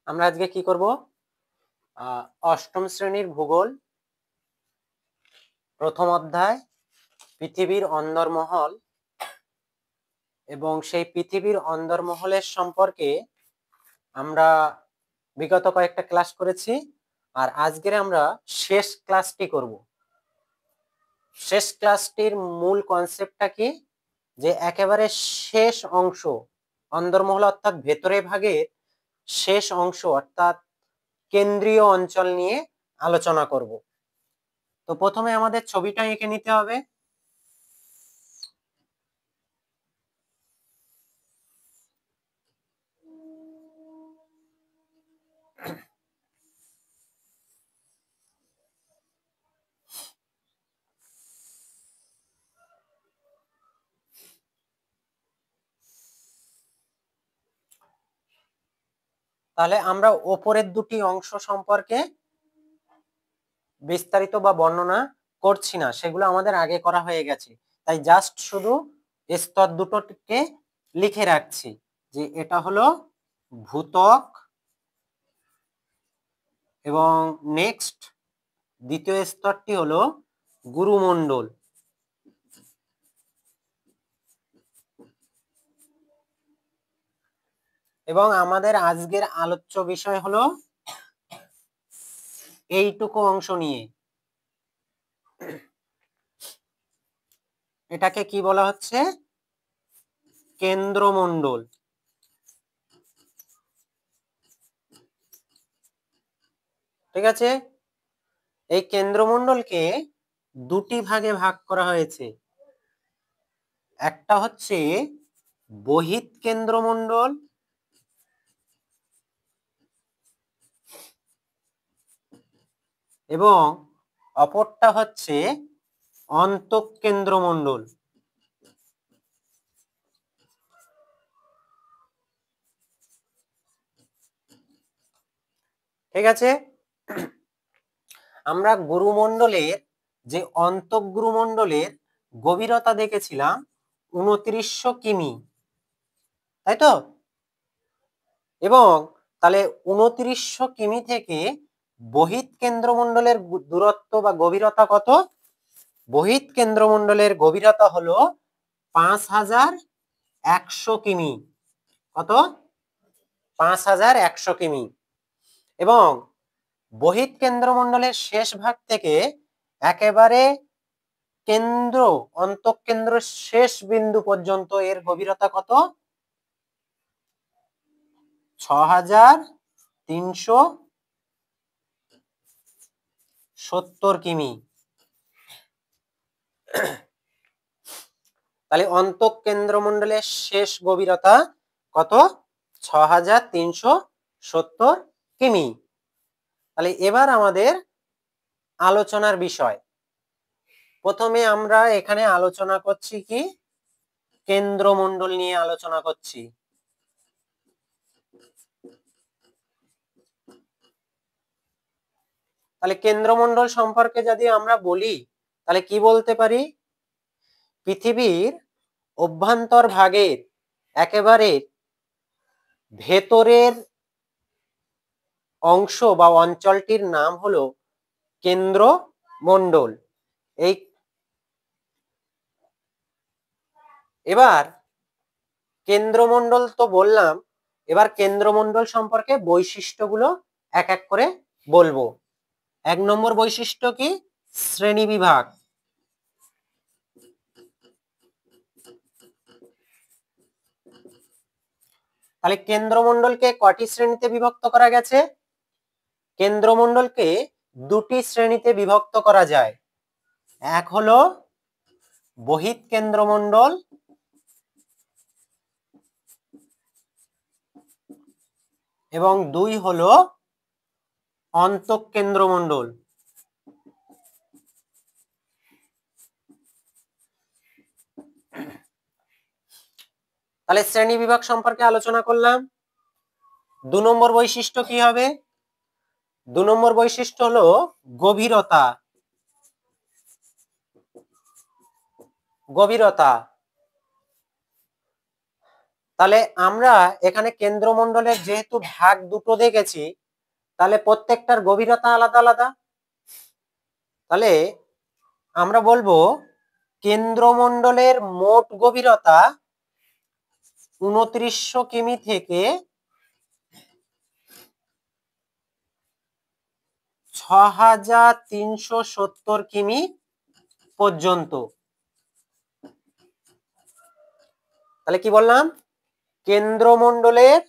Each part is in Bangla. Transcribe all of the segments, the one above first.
আমরা আজকে কি করব? অষ্টম শ্রেণীর ভূগোল প্রথম অধ্যায় পৃথিবীর অন্দরমহল এবং সেই পৃথিবীর অন্দরমহলের সম্পর্কে আমরা বিগত কয়েকটা ক্লাস করেছি, আর আজকের আমরা শেষ ক্লাসটি করব। শেষ ক্লাসটির মূল কনসেপ্টটা কি, যে একেবারে শেষ অংশ অন্দরমহল অর্থাৎ ভেতরের ভাগের শেষ অংশ অর্থাৎ কেন্দ্রীয় অঞ্চল নিয়ে আলোচনা করব। তো প্রথমে আমাদের ছবিটা এঁকে নিতে হবে। তাহলে আমরা ওপরের দুটি অংশ সম্পর্কে বিস্তারিত বা বর্ণনা করছি না, সেগুলো আমাদের আগে করা হয়ে গেছে। তাই জাস্ট শুধু স্তর দুটোকে লিখে রাখছি যে এটা হলো ভূত্বক এবং নেক্সট দ্বিতীয় স্তরটি হলো গুরুমণ্ডল। এবং আমাদের আজকের আলোচ্য বিষয় হলো এইটুকু অংশ নিয়ে। এটাকে কি বলা হচ্ছে? কেন্দ্রমণ্ডল। ঠিক আছে, এই কেন্দ্রমণ্ডলকে দুটি ভাগে ভাগ করা হয়েছে। একটা হচ্ছে বহিঃ কেন্দ্রমণ্ডল এবং অপরটা হচ্ছে অন্তঃকেন্দ্রমণ্ডল। ঠিক আছে, আমরা গুরুমণ্ডলের যে অন্তঃগুরুমণ্ডলের গভীরতা দেখেছিলাম 2900 কিমি, তাই তো? এবং তাহলে 2900 কিমি থেকে বহিঃ কেন্দ্রমণ্ডলের দূরত্ব বা গভীরতা কত? বহিঃ কেন্দ্রমণ্ডলের গভীরতা হলো 5100 কিমি। কত? 5100 কিমি। এবং বহিঃ কেন্দ্রমণ্ডলের শেষ ভাগ থেকে একেবারে কেন্দ্র অন্তঃকেন্দ্র শেষ বিন্দু পর্যন্ত এর গভীরতা কত? 6370 কিমি। তাহলে অন্তঃকেন্দ্রমণ্ডলের শেষ গভীরতা কত? 6370 কিমি। তাহলে এবার আমাদের আলোচনার বিষয়, প্রথমে আমরা এখানে আলোচনা করছি কি? কেন্দ্রমণ্ডল নিয়ে আলোচনা করছি। তাহলে কেন্দ্রমণ্ডল সম্পর্কে যদি আমরা বলি তাহলে কি বলতে পারি? পৃথিবীর অভ্যন্তর ভাগের একেবারে ভেতরের অংশ বা অঞ্চলটির নাম হলো কেন্দ্রমণ্ডল। এই এবার কেন্দ্রমণ্ডল তো বললাম, এবার কেন্দ্রমণ্ডল সম্পর্কে বৈশিষ্ট্যগুলো এক এক করে বলবো। 1 নম্বর বৈশিষ্ট্য কি? শ্রেণী বিভাগ। তাহলে কেন্দ্রমণ্ডলকে কটি শ্রেণীতে বিভক্ত করা গেছে? কেন্দ্রমণ্ডলকে দুটি শ্রেণীতে বিভক্ত করা যায়। এক হলো বহিঃ কেন্দ্রমণ্ডল এবং দুই হলো অন্তঃকেন্দ্রমণ্ডল। তাহলে শ্রেণী বিভাগ সম্পর্কে আলোচনা করলাম। 2 নম্বর বৈশিষ্ট্য কি হবে? 2 নম্বর বৈশিষ্ট্য হলো গভীরতা। গভীরতা তাহলে আমরা এখানে কেন্দ্রমণ্ডলের যেহেতু ভাগ দুটো দেখেছি, তাহলে প্রত্যেকটার গভীরতা আলাদা আলাদা। তাহলে আমরা বলবো কেন্দ্রমণ্ডলের মোট গভীরতা 2900 কিমি থেকে 6370 কিমি পর্যন্ত। তাহলে কি বললাম? কেন্দ্রমণ্ডলের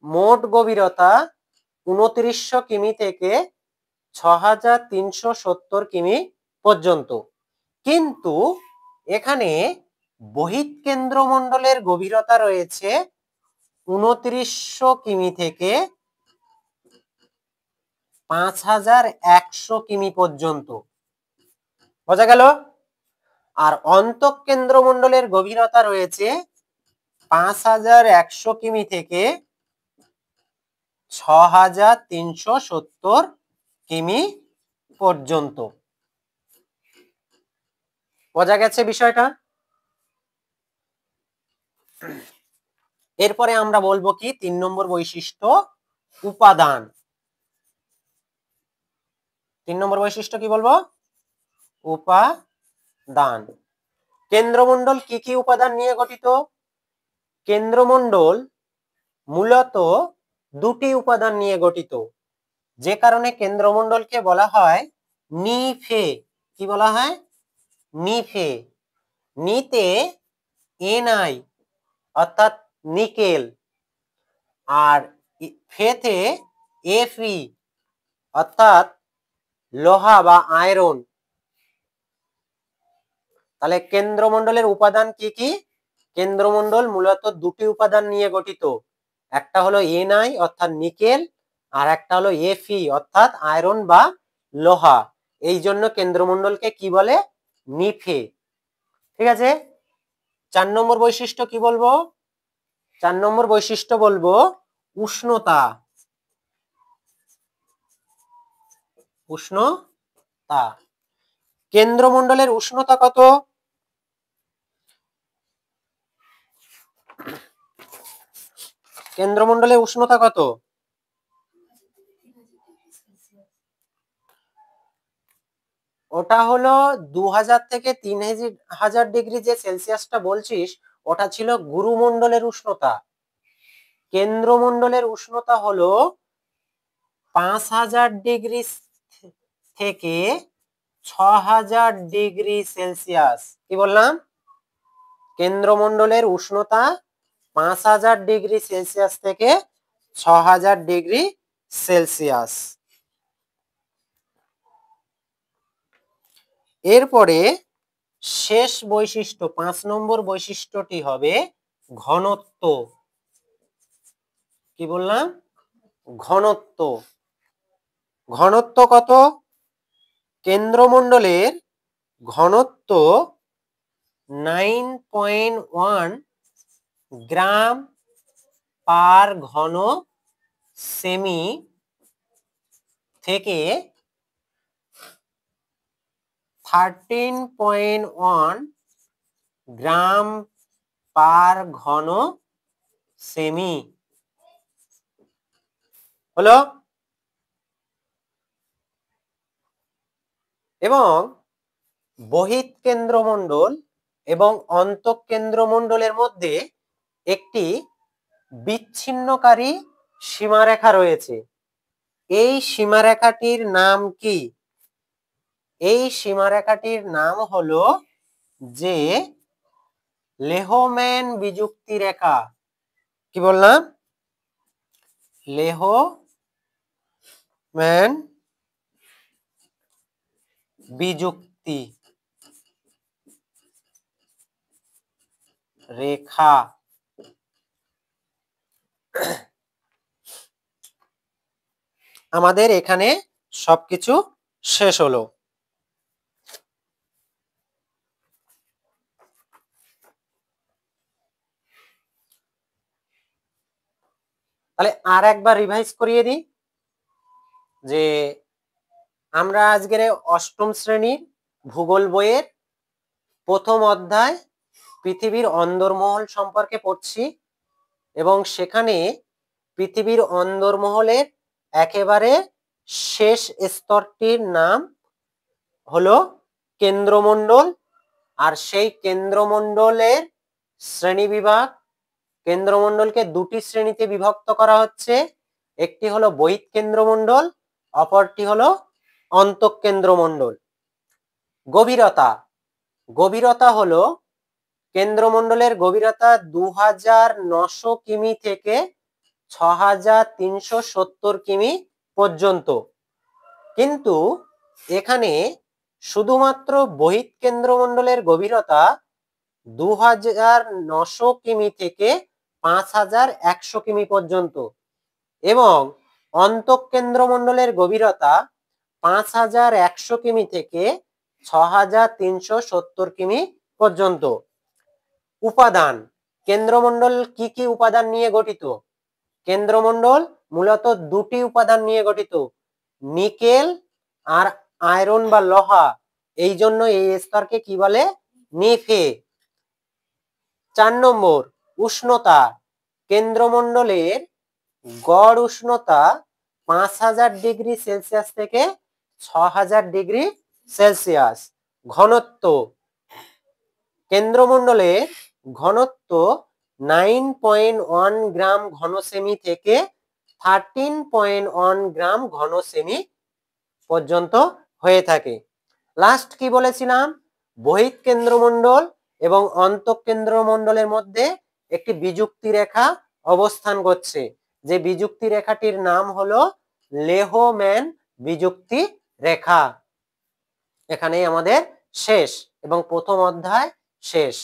মোট গভীরতা 2900 কিমি থেকে 6370 কিমি পর্যন্ত। কিন্তু এখানে বহিঃকেন্দ্রমণ্ডলের গভীরতা রয়েছে 2900 কিমি থেকে 5100 কিমি পর্যন্ত। বোঝা গেল? আর অন্তঃকেন্দ্রমণ্ডলের গভীরতা রয়েছে 5100 কিমি থেকে 6370 কিমি পর্যন্ত। বোঝা গেছে বিষয়টা? এরপরে আমরা বলবো কি 3 নম্বর বৈশিষ্ট্য, উপাদান। 3 নম্বর বৈশিষ্ট্য কি বলবো? উপাদান। কেন্দ্রমণ্ডল কি কি উপাদান নিয়ে গঠিত? কেন্দ্রমণ্ডল মূলত দুটি উপাদান নিয়ে গঠিত, যে কারণে কেন্দ্রমণ্ডলকে বলা হয় নিফে। কি বলা হয়? নিফে। নিতে এনআই অর্থাৎ নিকেল, আর ফেতে এফই অর্থাৎ লোহা বা আয়রন। তাহলে কেন্দ্রমণ্ডলের উপাদান কি কি? কেন্দ্রমণ্ডল মূলত দুটি উপাদান নিয়ে গঠিত, একটা হলো এনআই অর্থাৎ নিকেল, আর একটা হলো এফই অর্থাৎ আয়রন বা লোহা। এই জন্য কেন্দ্রমণ্ডলকে কি বলে? নিফে। ঠিক আছে? 4 নম্বর বৈশিষ্ট্য কি বলবো? 4 নম্বর বৈশিষ্ট্য বলবো উষ্ণতা। উষ্ণতা। কেন্দ্রমণ্ডলের উষ্ণতা কত? কেন্দ্রমণ্ডলের উষ্ণতা কত? ওটা হলো 2000 থেকে 3000 ডিগ্রি। যে সেলসিয়াসটা বলছিস ওটা ছিল গুরুমণ্ডলের উষ্ণতা। কেন্দ্রমণ্ডলের উষ্ণতা হলো 5000 ডিগ্রি থেকে 6000 ডিগ্রি সেলসিয়াস। কি বললাম? কেন্দ্রমণ্ডলের উষ্ণতা 5000 ডিগ্রি সেলসিয়াস থেকে 6000 ডিগ্রি সেলসিয়াস। এরপরে শেষ বৈশিষ্ট্য 5 নম্বর বৈশিষ্ট্যটি হবে ঘনত্ব। কি বললাম? ঘনত্ব। ঘনত্ব কত? কেন্দ্রমণ্ডলের ঘনত্ব 9.1 গ্রাম পার ঘন সেমি থেকে 13.1 গ্রাম পার ঘন সেমি। হলো? এবং বহিঃকেন্দ্রমণ্ডল এবং অন্তঃকেন্দ্রমণ্ডলের মধ্যে একটি বিচ্ছিন্নকারী সীমারেখা রয়েছে। এই সীমারেখাটির নাম কি? এই সীমারেখাটির নাম হলো যে লেহম্যান বিযুক্তি রেখা। কি বললাম? লেহম্যান বিযুক্তি রেখা। আমাদের এখানে সবকিছু শেষ হলো। তাহলে আর একবার রিভাইজ করিয়ে দিই যে আমরা আজকের 8ম শ্রেণীর ভূগোল বইয়ের প্রথম অধ্যায় পৃথিবীর অন্দরমহল সম্পর্কে পড়ছি এবং সেখানে পৃথিবীর অন্দরমহলের একেবারে শেষ স্তরটির নাম হলো কেন্দ্রমণ্ডল। আর সেই কেন্দ্রমণ্ডলের শ্রেণীবিভাগ, কেন্দ্রমণ্ডলকে দুটি শ্রেণীতে বিভক্ত করা হচ্ছে, একটি হলো বহিঃকেন্দ্রমণ্ডল, অপরটি হলো অন্তঃকেন্দ্রমণ্ডল। গভীরতা, গভীরতা হলো কেন্দ্রমণ্ডলের গভীরতা 2900 কিমি থেকে 6370 কিমি পর্যন্ত। কিন্তু এখানে শুধুমাত্র বহিঃকেন্দ্রমণ্ডলের গভীরতা 2900 কিমি থেকে 5100 কিমি পর্যন্ত এবং অন্তঃকেন্দ্রমণ্ডলের গভীরতা 5100 কিমি থেকে 6370 কিমি পর্যন্ত। উপাদান, কেন্দ্রমণ্ডল কি কি উপাদান নিয়ে গঠিত? কেন্দ্রমণ্ডল মূলত দুটি উপাদান নিয়ে গঠিত, নিকেল আর আয়রন বা লোহা, এই জন্য এই স্তরকে কি বলে? নিফে। 4 নম্বর, উষ্ণতা, কেন্দ্রমণ্ডলের গড় উষ্ণতা 5000 ডিগ্রি সেলসিয়াস থেকে 6000 ডিগ্রি সেলসিয়াস। ঘনত্ব, কেন্দ্রমণ্ডলের ঘনত্ব 9.1 গ্রাম ঘন সেমি থেকে 13.1 গ্রাম ঘন সেমি পর্যন্ত হয়ে থাকে। লাস্ট কি বলেছিলাম? বহিঃকেন্দ্রমণ্ডল এবং অন্তঃকেন্দ্রমণ্ডলের মধ্যে একটি বিযুক্তি রেখা অবস্থান করছে, যে বিযুক্তি রেখাটির নাম হলো লেহম্যান বিযুক্তি রেখা। এখানেই আমাদের শেষ এবং প্রথম অধ্যায় শেষ।